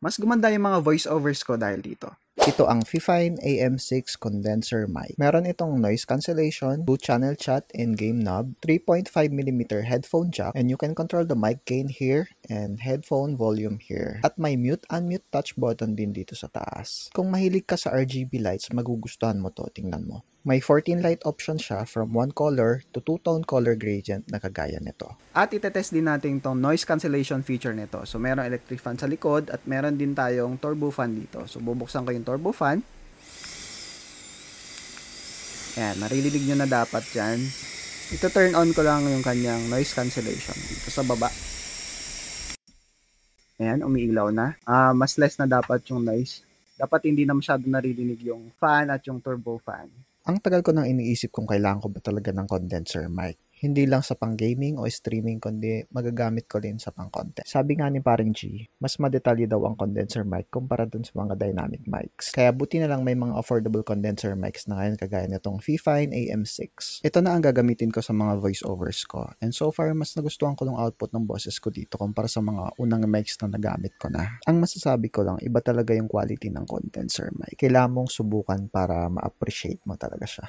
Mas gumanda yung mga voiceovers ko dahil dito. Ito ang Fifine AM6 condenser mic. Meron itong noise cancellation, 2-channel chat and game knob, 3.5mm headphone jack, and you can control the mic gain here and headphone volume here. At may mute-unmute touch button din dito sa taas. Kung mahilig ka sa RGB lights, magugustuhan mo to, tingnan mo. May 14 light option siya from 1 color to 2-tone color gradient na kagaya nito. At itetest din natin itong noise cancellation feature nito. So, meron electric fan sa likod at meron din tayong turbo fan dito. So, bubuksan ko yung turbo fan. Ayan, maririnig nyo na dapat dyan. Ito turn on ko lang yung kanyang noise cancellation dito sa baba. Ayan, umiilaw na. Mas less na dapat yung noise. Dapat hindi na masyado naririnig yung fan at yung turbo fan. Ang tagal ko nang iniisip kung kailangan ko ba talaga ng condenser mic. Hindi lang sa pang-gaming o streaming kundi magagamit ko din sa pang-content. Sabi nga ni Paring G, mas madetalye daw ang condenser mic kumpara dun sa mga dynamic mics. Kaya buti na lang may mga affordable condenser mics na ngayon kagaya nitong Fifine AM6. Ito na ang gagamitin ko sa mga voiceovers ko. And so far, mas nagustuhan ko yung output ng boses ko dito kumpara sa mga unang mics na nagamit ko na. Ang masasabi ko lang, iba talaga yung quality ng condenser mic. Kailangan mong subukan para ma-appreciate mo talaga siya.